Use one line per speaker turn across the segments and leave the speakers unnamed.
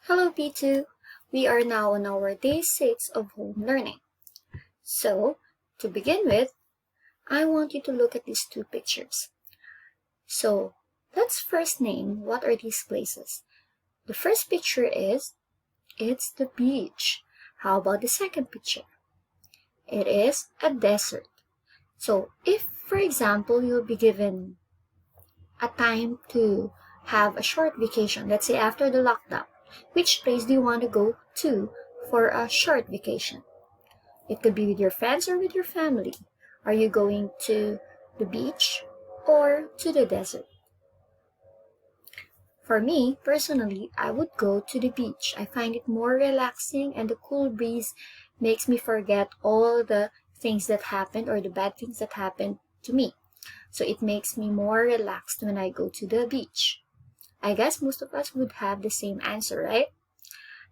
Hello P2! We are now on our day 6 of home learning. So, to begin with, I want you to look at these two pictures. So, let's first name what are these places. The first picture it's the beach. How about the second picture? It is a desert. So, if, for example, you'll be given a time to have a short vacation, let's say after the lockdown, which place do you want to go to for a short vacation? It could be with your friends or with your family. Are you going to the beach or to the desert? For me, personally, I would go to the beach. I find it more relaxing and the cool breeze makes me forget all the things that happened or the bad things that happened to me. So it makes me more relaxed when I go to the beach. I guess most of us would have the same answer, right?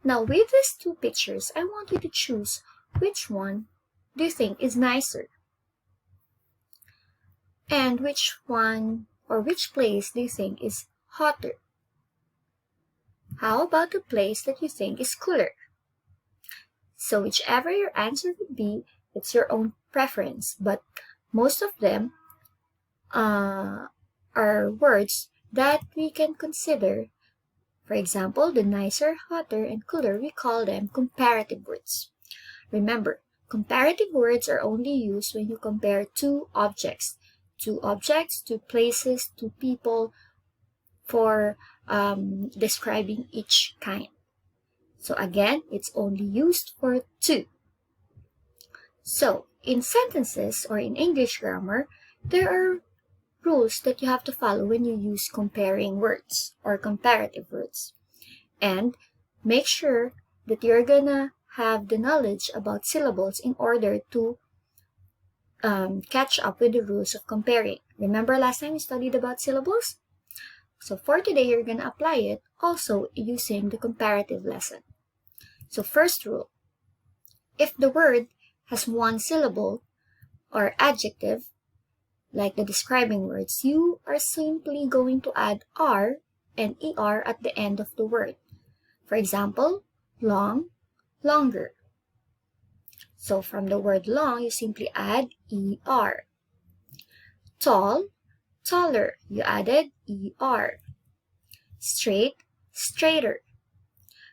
Now, with these two pictures, I want you to choose which one do you think is nicer? And which one or which place do you think is hotter? How about the place that you think is cooler? So whichever your answer would be, it's your own preference, but most of them are words that we can consider. For example, the nicer, hotter, and cooler, we call them comparative words. Remember, comparative words are only used when you compare two objects, two places, two people, for describing each kind. So again, it's only used for two. So, in sentences or in English grammar, there are rules that you have to follow when you use comparing words or comparative words. And make sure that you're gonna have the knowledge about syllables in order to catch up with the rules of comparing. Remember last time we studied about syllables? So for today, you're gonna apply it also using the comparative lesson. So first rule, if the word has one syllable or adjective, like the describing words, you are simply going to add R and ER at the end of the word. For example, long, longer. So from the word long, you simply add ER. Tall, taller, you added ER. Straight, straighter.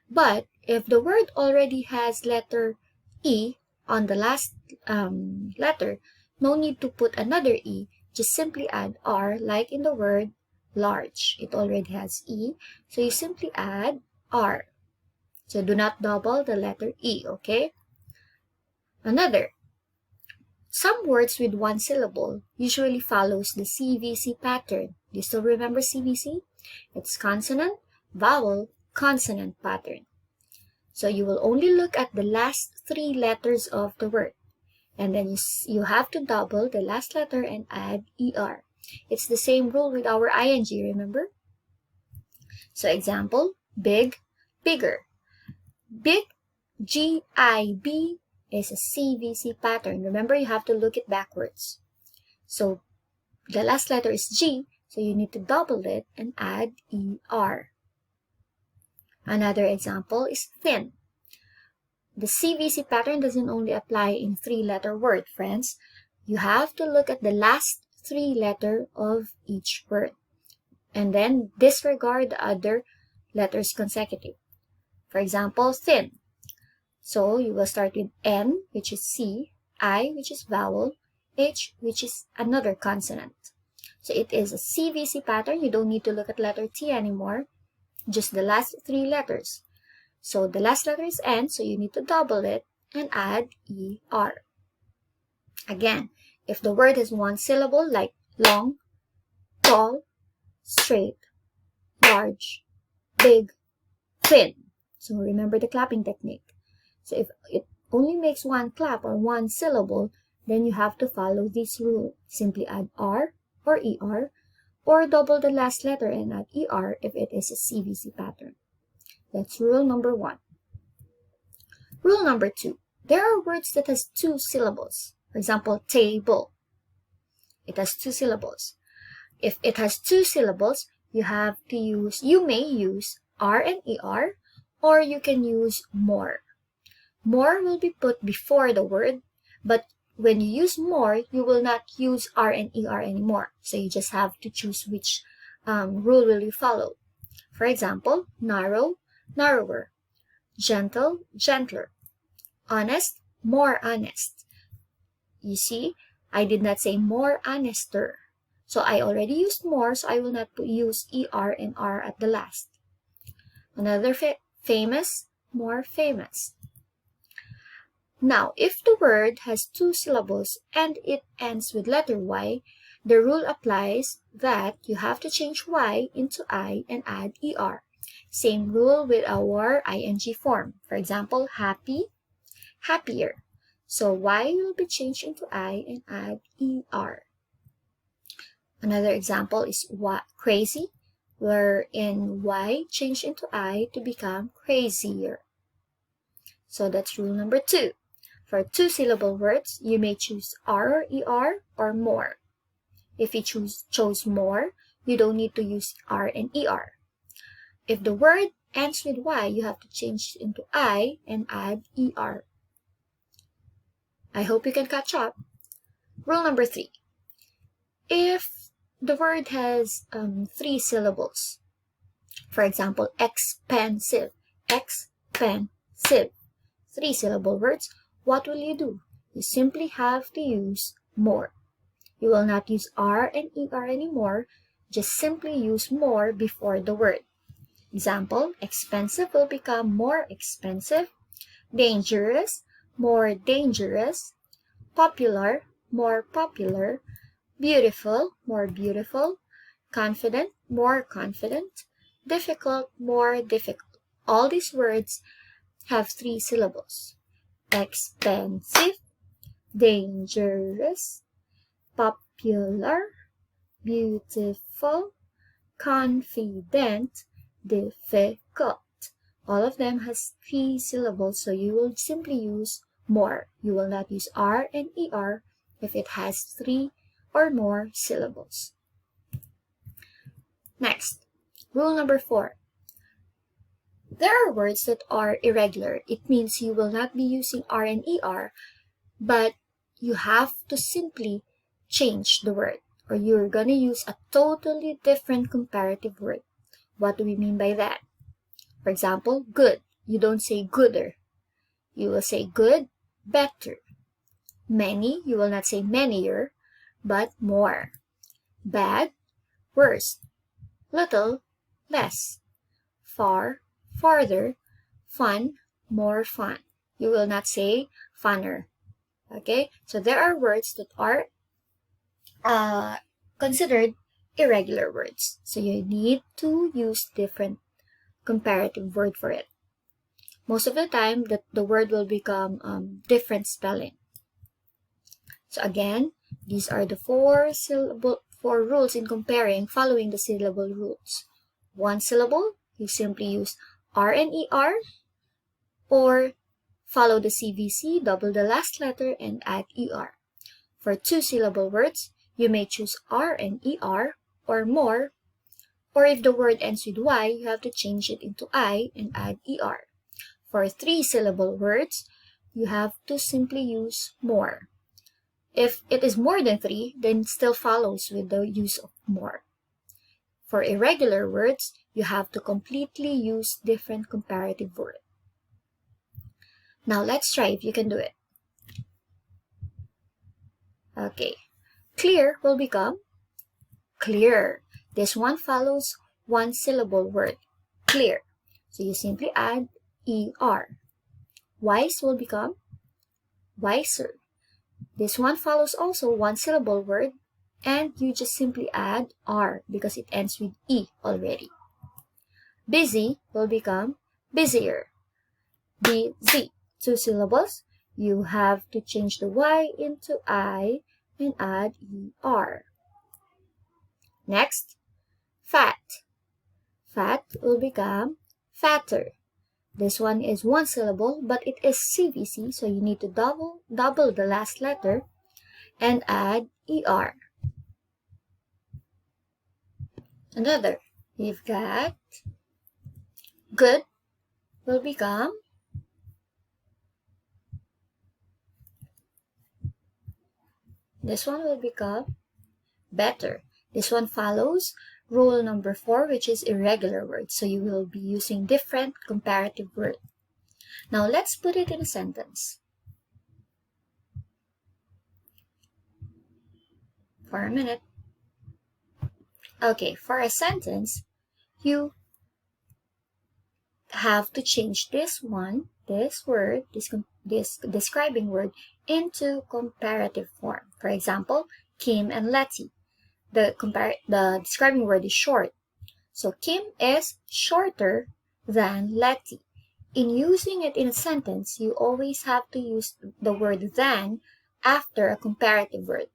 But if the word already has letter E on the last letter, no need to put another E, just simply add R like in the word large. It already has E, so you simply add R. So do not double the letter E, okay? Another. Some words with one syllable usually follows the CVC pattern. Do you still remember CVC? It's consonant, vowel, consonant pattern. So you will only look at the last three letters of the word. And then you have to double the last letter and add ER. It's the same rule with our ing, remember? So example, big, bigger. Big, G-I-B, is a CVC pattern. Remember, you have to look it backwards. So the last letter is G, so you need to double it and add ER. Another example is thin. The CVC pattern doesn't only apply in three-letter word, friends. You have to look at the last three letters of each word. And then disregard the other letters consecutive. For example, thin. So you will start with N, which is C, I, which is vowel, H, which is another consonant. So it is a CVC pattern. You don't need to look at letter T anymore. Just the last three letters. So the last letter is N, so you need to double it and add ER. Again, if the word has one syllable like long, tall, straight, large, big, thin. So remember the clapping technique. So if it only makes one clap or one syllable, then you have to follow this rule. Simply add R or ER, or double the last letter and add ER if it is a CVC pattern. That's rule number 1. Rule number 2. There are words that has two syllables. For example, table. It has two syllables. If it has two syllables, you may use R and ER, or you can use more. More will be put before the word, but when you use more, you will not use R and ER anymore. So you just have to choose which rule will you follow. For example, narrow, narrower, gentle, gentler, honest, more honest. You see, I did not say more honester. So I already used more, so I will not use ER and R at the last. Another famous, more famous. Now, if the word has two syllables and it ends with letter Y, the rule applies that you have to change Y into I and add ER. Same rule with our ing form. For example, happy, happier. So Y will be changed into I and add ER. Another example is crazy, wherein Y changed into I to become crazier. So that's rule number 2. For two-syllable words, you may choose R or ER or more. If you chose more, you don't need to use R and ER. If the word ends with Y, you have to change it into I and add ER. I hope you can catch up. Rule number 3. If the word has 3 syllables, for example, expensive, expensive, 3-syllable words, what will you do? You simply have to use more. You will not use R and ER anymore, just simply use more before the word. Example, expensive will become more expensive, dangerous, more dangerous, popular, more popular, beautiful, more beautiful, confident, more confident, difficult, more difficult. All these words have 3 syllables. Expensive, dangerous, popular, beautiful, confident, difficult. All of them has 3 syllables, so you will simply use more. You will not use R and ER if it has 3 or more syllables. Next, rule number 4. There are words that are irregular. It means you will not be using R and ER, but you have to simply change the word, or you're going to use a totally different comparative word. What do we mean by that? For example, good. You don't say gooder. You will say good, better. Many, you will not say manier, but more. Bad, worse. Little, less. Far, farther. Fun, more fun. You will not say funner. Okay, so there are words that are considered irregular words. So you need to use different comparative word for it. Most of the time, the word will become different spelling. So again, these are the 4 rules in comparing following the syllable rules. 1 syllable, you simply use R and ER, or follow the CVC, double the last letter, and add ER. For 2-syllable words, you may choose R and ER or more, or if the word ends with Y, you have to change it into I and add ER. For 3-syllable words, you have to simply use more. If it is more than 3, then it still follows with the use of more. For irregular words, you have to completely use different comparative word. Now let's try if you can do it. Okay, clear will become clear. This one follows 1-syllable word, clear. So you simply add ER. Wise will become wiser. This one follows also 1-syllable word, and you just simply add R because it ends with E already. Busy will become busier. Busy, 2 syllables. You have to change the Y into I and add ER. Next, fat. Fat will become fatter. This one is 1 syllable, but it is CVC, so you need to double the last letter and add ER. Another, we've got good, will become better. This one follows rule number 4, which is irregular words. So you will be using different comparative words. Now let's put it in a sentence. For a minute. Okay, for a sentence, you have to change this describing word into comparative form. For example, Kim and Letty. The describing word is short. So Kim is shorter than Letty. In using it in a sentence, you always have to use the word than after a comparative word.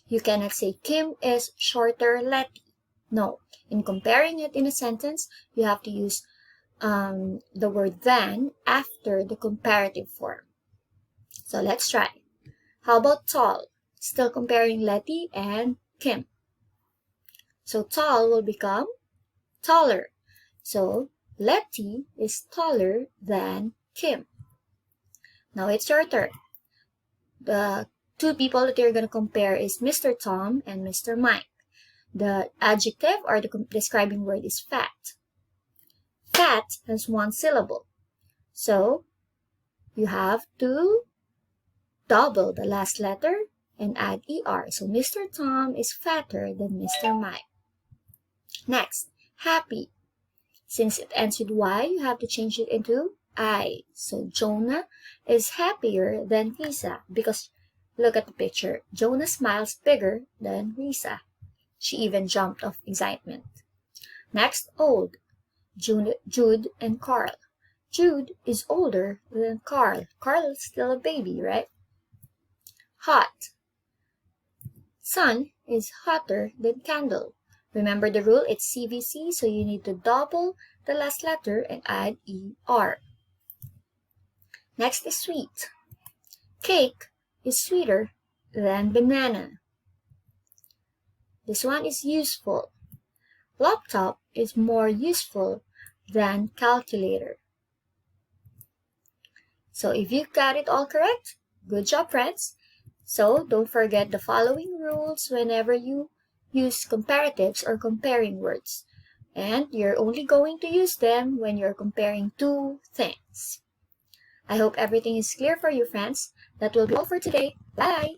You cannot say Kim is shorter Letty. No. In comparing it in a sentence, you have to use the word than after the comparative form. So let's try. How about tall? Still comparing Letty and Kim. So tall will become taller. So Letty is taller than Kim. Now it's your turn. The two people that you're going to compare is Mr. Tom and Mr. Mike. The adjective or the describing word is fat. Fat has one syllable. So you have to double the last letter and add ER. So Mr. Tom is fatter than Mr. Mike. Next, happy. Since it ends with Y, you have to change it into I. So Jonah is happier than Risa because look at the picture. Jonah smiles bigger than Risa. She even jumped of excitement. Next, old. Jude and Carl. Jude is older than Carl. Carl is still a baby, right? Hot. Sun is hotter than candle. Remember the rule, it's CVC, so you need to double the last letter and add ER. Next is sweet. Cake is sweeter than banana. This one is useful. Laptop is more useful than calculator. So if you got it all correct, good job, friends. So don't forget the following rules whenever you use comparatives or comparing words. And you're only going to use them when you're comparing two things. I hope everything is clear for you, friends. That will be all for today. Bye!